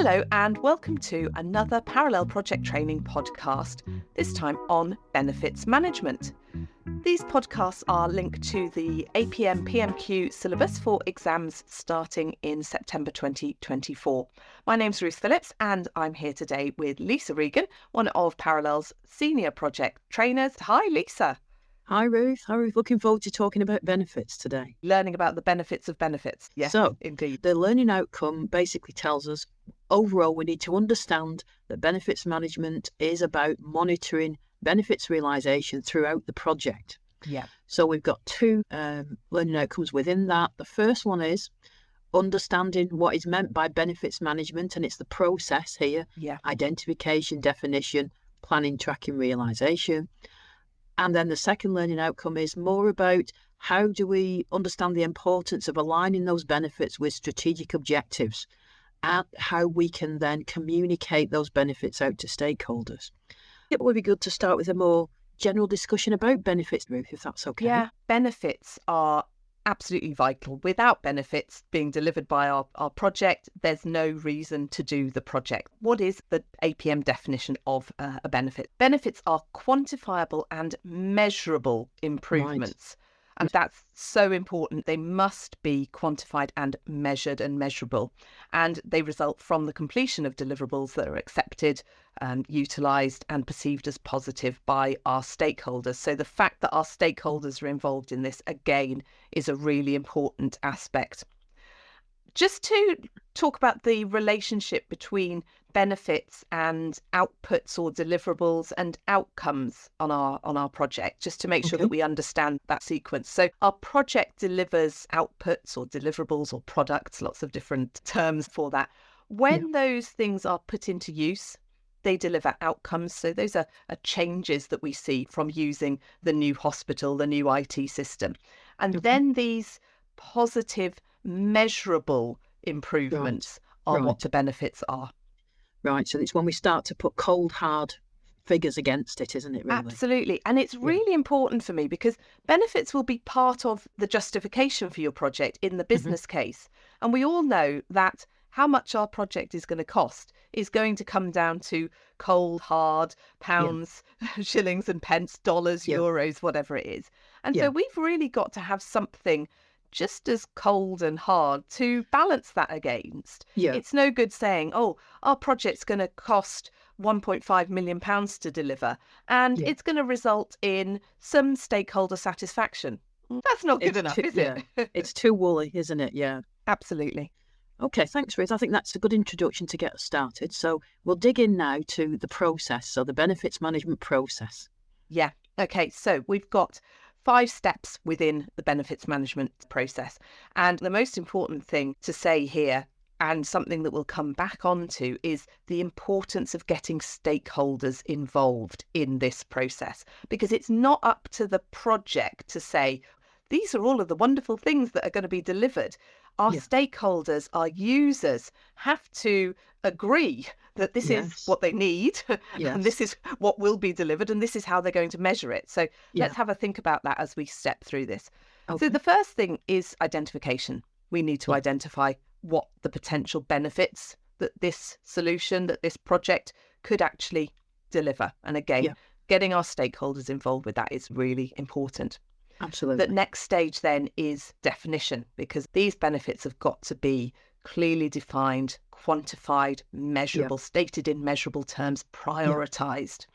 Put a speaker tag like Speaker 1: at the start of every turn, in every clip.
Speaker 1: Hello and welcome to another Parallel Project Training podcast, this time on benefits management. These podcasts are linked to the APM PMQ syllabus for exams starting in September 2024. My name's Ruth Phillips and I'm here today with Lisa Regan, one of Parallel's senior project trainers. Hi Lisa.
Speaker 2: Hi Ruth. Looking forward to talking about benefits today.
Speaker 1: Learning about the benefits of benefits. Yes,
Speaker 2: so,
Speaker 1: indeed.
Speaker 2: The learning outcome basically tells us overall we need to understand that benefits management is about monitoring benefits realisation throughout the project.
Speaker 1: Yeah.
Speaker 2: So we've got two learning outcomes within that. The first one is understanding what is meant by benefits management, and it's the process here.
Speaker 1: Yeah.
Speaker 2: Identification, definition, planning, tracking, realisation. And then the second learning outcome is more about how do we understand the importance of aligning those benefits with strategic objectives and how we can then communicate those benefits out to stakeholders. It would be good to start with a more general discussion about benefits, Ruth, if that's okay.
Speaker 1: Yeah, benefits are absolutely vital. Without benefits being delivered by our project, there's no reason to do the project. What is the APM definition of a benefit? Benefits are quantifiable and measurable improvements. Right. And that's so important. They must be quantified and measured and measurable. And they result from the completion of deliverables that are accepted, utilised and perceived as positive by our stakeholders. So the fact that our stakeholders are involved in this, again, is a really important aspect. Just to talk about the relationship between benefits and outputs or deliverables and outcomes on our project, just to make sure that we understand that sequence. So our project delivers outputs or deliverables or products, lots of different terms for that. When those things are put into use, they deliver outcomes. So those are changes that we see from using the new hospital, the new IT system. And then these positive, measurable improvements are what the benefits are.
Speaker 2: Right, so it's when we start to put cold, hard figures against it, isn't it, really?
Speaker 1: Absolutely. And it's really important for me because benefits will be part of the justification for your project in the business case. And we all know that how much our project is going to cost is going to come down to cold, hard, pounds, shillings and pence, dollars, euros, whatever it is. And so we've really got to have something just as cold and hard to balance that against. It's no good saying, oh, our project's going to cost £1.5 million to deliver and it's going to result in some stakeholder satisfaction. That's not good enough, is it?
Speaker 2: It's too woolly, isn't it? Yeah.
Speaker 1: Absolutely.
Speaker 2: Okay, thanks, Ruth. I think that's a good introduction to get us started. So we'll dig in now to the process, so the benefits management process.
Speaker 1: Yeah. Okay, so we've got 5 steps within the benefits management process. And the most important thing to say here, and something that we'll come back onto, is the importance of getting stakeholders involved in this process. Because it's not up to the project to say, these are all of the wonderful things that are going to be delivered. Our stakeholders, our users, have to agree that this is what they need and this is what will be delivered and this is how they're going to measure it. So let's have a think about that as we step through this. So the first thing is identification. We need to identify what the potential benefits that this solution, that this project could actually deliver. And again, getting our stakeholders involved with that is really important.
Speaker 2: Absolutely.
Speaker 1: The next stage then is definition, because these benefits have got to be clearly defined, quantified, measurable, stated in measurable terms, prioritised.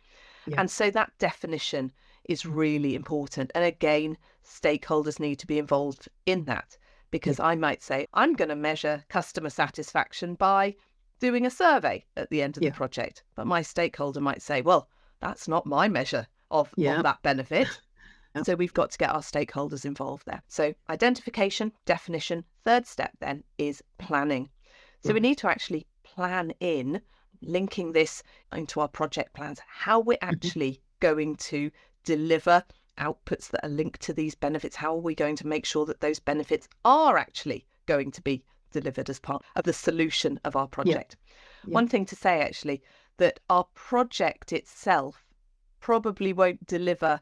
Speaker 1: And so that definition is really important. And again, stakeholders need to be involved in that, because I might say, I'm going to measure customer satisfaction by doing a survey at the end of the project. But my stakeholder might say, well, that's not my measure of that benefit. So we've got to get our stakeholders involved there. So identification, definition. Third step then is planning. So we need to actually plan in, linking this into our project plans, how we're actually going to deliver outputs that are linked to these benefits. How are we going to make sure that those benefits are actually going to be delivered as part of the solution of our project? One thing to say actually, that our project itself probably won't deliver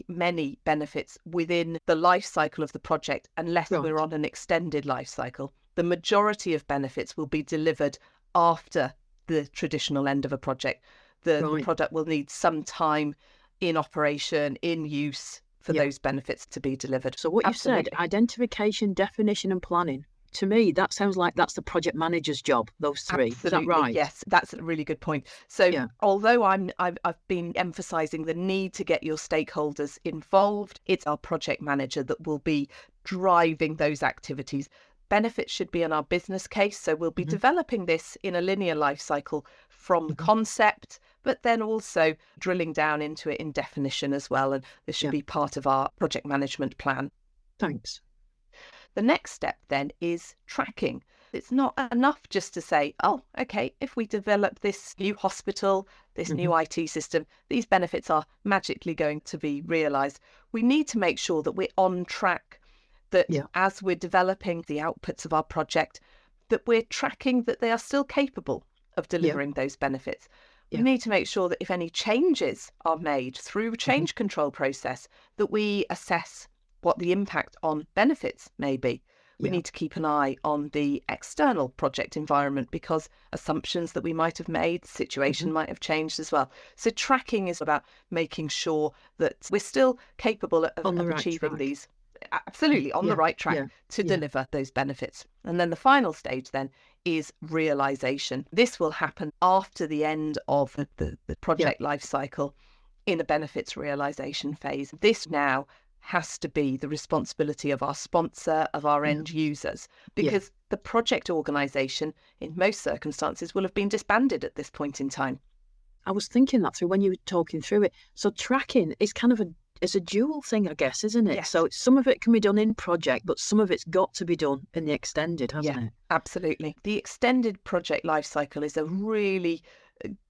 Speaker 1: many benefits within the life cycle of the project unless we're on an extended life cycle. The majority of benefits will be delivered after the traditional end of a project. The
Speaker 2: Right.
Speaker 1: product will need some time in operation, in use, for
Speaker 2: Yeah.
Speaker 1: those benefits to be delivered.
Speaker 2: So what you've said,
Speaker 1: Absolutely.
Speaker 2: identification, definition, and planning. To me, that sounds like that's the project manager's job. Those three. Is that
Speaker 1: Absolutely,
Speaker 2: right?
Speaker 1: yes, that's a really good point. So,
Speaker 2: Yeah.
Speaker 1: although I've been emphasising the need to get your stakeholders involved, it's our project manager that will be driving those activities. Benefits should be in our business case, so we'll be
Speaker 2: Hmm.
Speaker 1: developing this in a linear life cycle from
Speaker 2: Hmm.
Speaker 1: concept, but then also drilling down into it in definition as well. And this should
Speaker 2: Yeah.
Speaker 1: be part of our project management plan.
Speaker 2: Thanks.
Speaker 1: The next step then is tracking. It's not enough just to say, oh, okay, if we develop this new hospital, this
Speaker 2: Hmm.
Speaker 1: new IT system, these benefits are magically going to be realised. We need to make sure that we're on track, that
Speaker 2: Yeah.
Speaker 1: as we're developing the outputs of our project, that we're tracking that they are still capable of
Speaker 2: Yeah.
Speaker 1: delivering those benefits. We
Speaker 2: Yeah.
Speaker 1: need to make sure that if any changes are made through a
Speaker 2: Hmm.
Speaker 1: change control process, that we assess what the impact on benefits may be. We
Speaker 2: Yeah.
Speaker 1: need to keep an eye on the external project environment because assumptions that we might have made,
Speaker 2: Hmm.
Speaker 1: situation might have changed as well. So tracking is about making sure that we're still capable
Speaker 2: On the
Speaker 1: of
Speaker 2: right
Speaker 1: achieving
Speaker 2: track.
Speaker 1: these, absolutely on the
Speaker 2: Yeah.
Speaker 1: right track
Speaker 2: Yeah.
Speaker 1: to
Speaker 2: Yeah.
Speaker 1: deliver those benefits. And then the final stage then is realization. This will happen after the end of the
Speaker 2: Yeah.
Speaker 1: project life cycle in a benefits realization phase. This now has to be the responsibility of our sponsor, of our
Speaker 2: Yeah.
Speaker 1: end users,
Speaker 2: Yeah.
Speaker 1: because the project organisation, in most circumstances, will have been disbanded at this point in time.
Speaker 2: I was thinking that through when you were talking through it. So tracking is kind of it's a dual thing, I guess, isn't it?
Speaker 1: Yes.
Speaker 2: So some of it can be done in project, but some of it's got to be done in the extended,
Speaker 1: Yeah,
Speaker 2: hasn't it?
Speaker 1: absolutely. The extended project life cycle is a really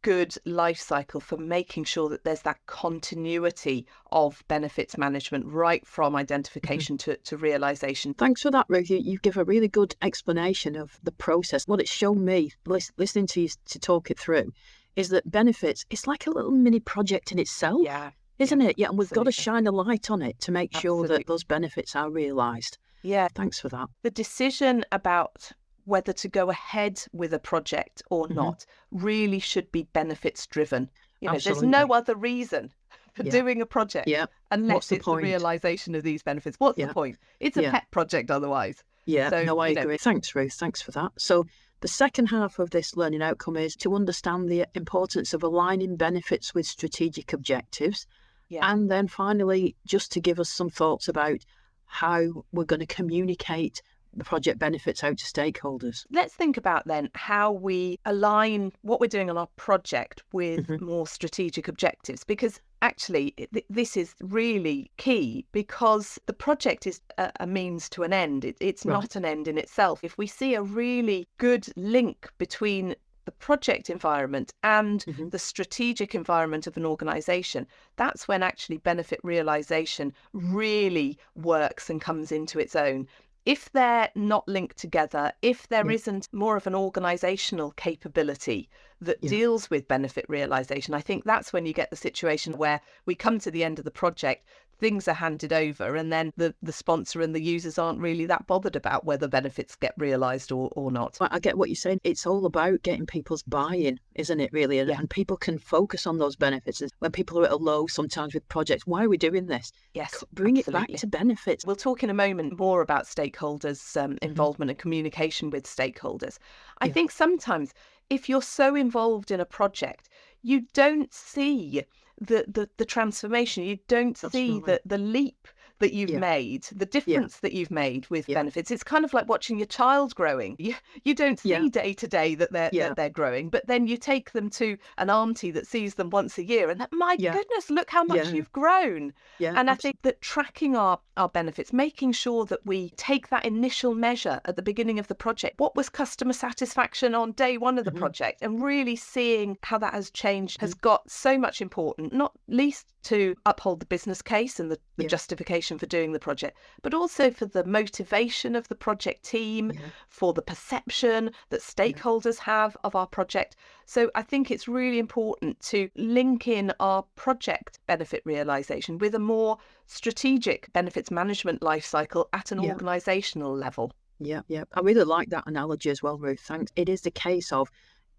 Speaker 1: good life cycle for making sure that there's that continuity of benefits management right from
Speaker 2: Mhm.
Speaker 1: identification to realization.
Speaker 2: Thanks for that, Ruth. You give a really good explanation of the process. What it's shown me, listening to you to talk it through, is that benefits, it's like a little mini project in itself,
Speaker 1: Yeah, yeah,
Speaker 2: isn't it? Yeah, and we've got to
Speaker 1: absolutely.
Speaker 2: shine a light on it to make sure that
Speaker 1: Absolutely.
Speaker 2: those benefits are realised.
Speaker 1: Yeah,
Speaker 2: Thanks for that.
Speaker 1: the decision about whether to go ahead with a project or
Speaker 2: Hmm.
Speaker 1: not really should be benefits driven. There's no
Speaker 2: Absolutely.
Speaker 1: other reason for
Speaker 2: Yeah.
Speaker 1: doing a project
Speaker 2: Yeah. What's
Speaker 1: unless
Speaker 2: the
Speaker 1: it's the
Speaker 2: point?
Speaker 1: realization of these benefits. What's the
Speaker 2: Yeah.
Speaker 1: point? It's a
Speaker 2: Yeah.
Speaker 1: pet project otherwise.
Speaker 2: Yeah.
Speaker 1: So,
Speaker 2: No, I agree. Thanks, Ruth. Thanks for that. So the second half of this learning outcome is to understand the importance of aligning benefits with strategic objectives.
Speaker 1: yeah.
Speaker 2: And then finally, just to give us some thoughts about how we're going to communicate the project benefits out to stakeholders.
Speaker 1: Let's think about then how we align what we're doing on our project with
Speaker 2: Hmm.
Speaker 1: more strategic objectives, because actually this is really key because the project is a means to an end. It's
Speaker 2: Right.
Speaker 1: not an end in itself. If we see a really good link between the project environment and
Speaker 2: Hmm.
Speaker 1: the strategic environment of an organization, that's when actually benefit realization really works and comes into its own. If they're not linked together, if there
Speaker 2: Yeah.
Speaker 1: isn't more of an organizational capability that
Speaker 2: Yeah.
Speaker 1: deals with benefit realization, I think that's when you get the situation where we come to the end of the project, things are handed over, and then the sponsor and the users aren't really that bothered about whether benefits get realized or not.
Speaker 2: Well, I get what you're saying. It's all about getting people's buy-in, isn't it, really? And,
Speaker 1: Yeah.
Speaker 2: and people can focus on those benefits. When people are at a low sometimes with projects, why are we doing this?
Speaker 1: Yes,
Speaker 2: Bring it back
Speaker 1: absolutely.
Speaker 2: to benefits.
Speaker 1: We'll talk in a moment more about stakeholders'
Speaker 2: Hmm.
Speaker 1: involvement and communication with stakeholders. I
Speaker 2: Yeah.
Speaker 1: think sometimes if you're so involved in a project, you don't see the transformation. You don't
Speaker 2: That's
Speaker 1: see
Speaker 2: right.
Speaker 1: the leap that you've
Speaker 2: Yeah.
Speaker 1: made, the
Speaker 2: Yeah.
Speaker 1: difference that you've made with
Speaker 2: Yeah.
Speaker 1: benefits. It's kind of like watching your child growing. You don't
Speaker 2: Yeah.
Speaker 1: see day to day that
Speaker 2: Yeah.
Speaker 1: they're growing, but then you take them to an auntie that sees them once a year, and that, my
Speaker 2: Yeah.
Speaker 1: goodness, look how much
Speaker 2: Yeah.
Speaker 1: you've grown.
Speaker 2: Yeah.
Speaker 1: And I
Speaker 2: Absolutely.
Speaker 1: think that tracking our benefits, making sure that we take that initial measure at the beginning of the project. What was customer satisfaction on day one of the
Speaker 2: Hmm.
Speaker 1: project? And really seeing how that has changed has got so much important, not least to uphold the business case and the
Speaker 2: Yeah.
Speaker 1: justification for doing the project, but also for the motivation of the project team,
Speaker 2: Yeah.
Speaker 1: for the perception that
Speaker 2: Yeah.
Speaker 1: stakeholders have of our project. So I think it's really important to link in our project benefit realization with a more strategic benefits management life cycle at an
Speaker 2: Yeah.
Speaker 1: organizational level.
Speaker 2: Yeah, yeah. I really like that analogy as well, Ruth. Thanks. It is the case of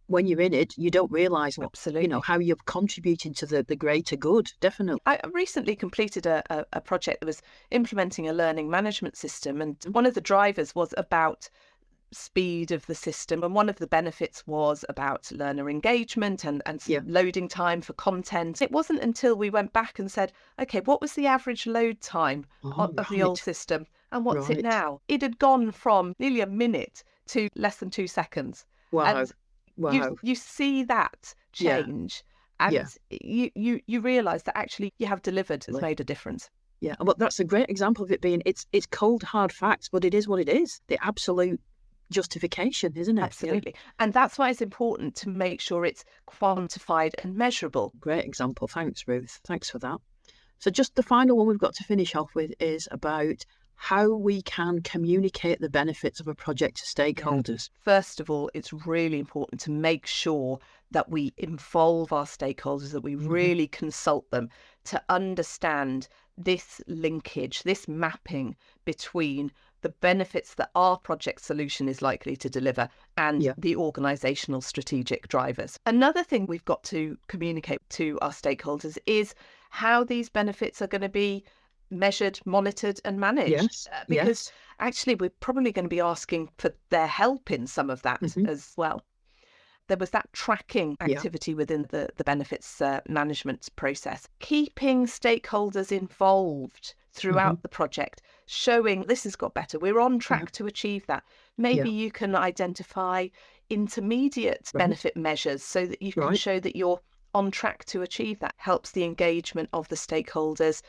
Speaker 2: when you're in it, you don't realise
Speaker 1: Absolutely.
Speaker 2: how you're contributing to the greater good. Definitely.
Speaker 1: I recently completed a project that was implementing a learning management system, and one of the drivers was about speed of the system, and one of the benefits was about learner engagement and
Speaker 2: Yeah.
Speaker 1: loading time for content. It wasn't until we went back and said, okay, what was the average load time
Speaker 2: Oh,
Speaker 1: of the old
Speaker 2: right.
Speaker 1: system and what's it
Speaker 2: Right.
Speaker 1: now? It had gone from nearly a minute to less than 2 seconds.
Speaker 2: Wow.
Speaker 1: And
Speaker 2: Wow.
Speaker 1: you see that
Speaker 2: Yeah.
Speaker 1: change,
Speaker 2: Yeah.
Speaker 1: and you realize that actually you have delivered has made a difference.
Speaker 2: Yeah. Well, that's a great example of it being it's cold hard facts, but it is what it is. The absolute justification, isn't it? Yeah.
Speaker 1: Absolutely. And that's why it's important to make sure it's quantified and measurable.
Speaker 2: Great example. Thanks, Ruth. Thanks for that. So just the final one we've got to finish off with is about how we can communicate the benefits of a project to stakeholders.
Speaker 1: First of all, it's really important to make sure that we involve our stakeholders, that we really consult them to understand this linkage, this mapping between the benefits that our project solution is likely to deliver and
Speaker 2: Yeah.
Speaker 1: the organisational strategic drivers. Another thing we've got to communicate to our stakeholders is how these benefits are going to be measured, monitored and managed.
Speaker 2: Yes.
Speaker 1: Because
Speaker 2: Yes.
Speaker 1: actually we're probably going to be asking for their help in some of that as well. There was that tracking
Speaker 2: Yeah.
Speaker 1: activity within the benefits management process, keeping stakeholders involved throughout the project, showing this has got better, we're on track to achieve that. Maybe you can identify intermediate
Speaker 2: Right.
Speaker 1: benefit measures so that you can
Speaker 2: Right.
Speaker 1: show that you're on track to achieve that. Helps the engagement of the stakeholders,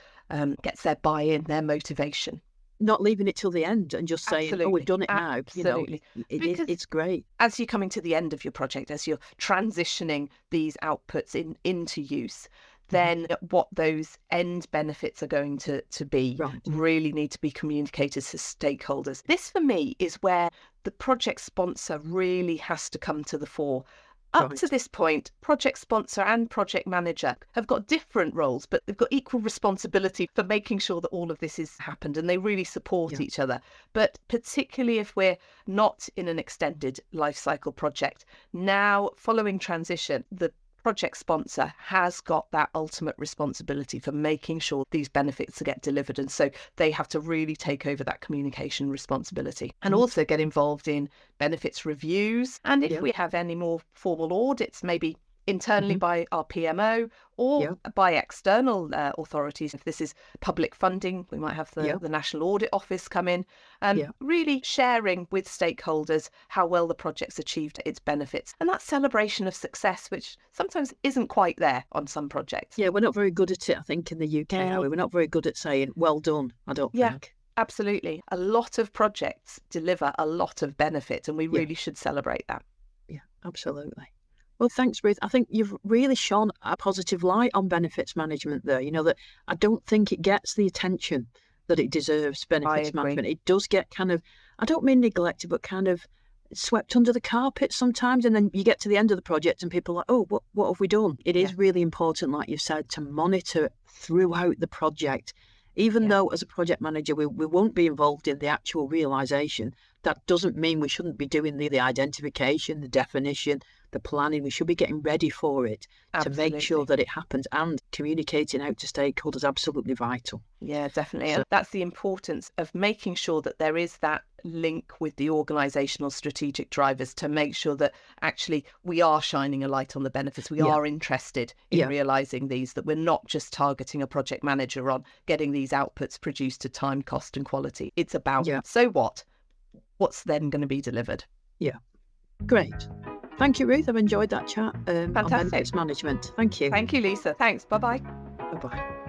Speaker 1: gets their buy-in, their motivation.
Speaker 2: Not leaving it till the end and just saying, "Oh, we've done it now."
Speaker 1: Absolutely.
Speaker 2: It's great.
Speaker 1: As you're coming to the end of your project, as you're transitioning these outputs into use, then what those end benefits are going to be
Speaker 2: Right.
Speaker 1: really need to be communicated to stakeholders. This, for me, is where the project sponsor really has to come to the fore. Up to this point, project sponsor and project manager have got different roles, but they've got equal responsibility for making sure that all of this has happened, and they really support each other. But particularly if we're not in an extended life cycle project, now following transition, the project sponsor has got that ultimate responsibility for making sure these benefits get delivered. And so they have to really take over that communication responsibility and also get involved in benefits reviews. And if we have any more formal audits, maybe internally by our PMO or by external authorities. If this is public funding, we might have the National Audit Office come in, really sharing with stakeholders how well the project's achieved its benefits. And that celebration of success, which sometimes isn't quite there on some projects.
Speaker 2: Yeah, we're not very good at it, I think, in the UK, are we? We're not very good at saying, well done, I don't think.
Speaker 1: Absolutely. A lot of projects deliver a lot of benefit, and we really should celebrate that.
Speaker 2: Yeah, absolutely. Well, thanks, Ruth. I think you've really shone a positive light on benefits management there. That I don't think it gets the attention that it deserves, benefits management. It does get kind of, I don't mean neglected, but kind of swept under the carpet sometimes. And then you get to the end of the project and people are like, oh, what have we done? It is really important, like you said, to monitor throughout the project. Even though as a project manager, we won't be involved in the actual realisation, that doesn't mean we shouldn't be doing the identification, the definition, the planning. We should be getting ready for it to make sure that it happens, and communicating out to stakeholders, absolutely vital.
Speaker 1: Yeah, definitely. And that's the importance of making sure that there is that link with the organisational strategic drivers to make sure that actually we are shining a light on the benefits. We are interested in realising these, that we're not just targeting a project manager on getting these outputs produced to time, cost and quality. It's about, so what? What's then going to be delivered?
Speaker 2: Yeah. Great. Thank you, Ruth. I've enjoyed that chat on
Speaker 1: Fantastic.
Speaker 2: benefits management. Thank you.
Speaker 1: Thank you, Lisa. Thanks. Bye-bye.
Speaker 2: Bye-bye.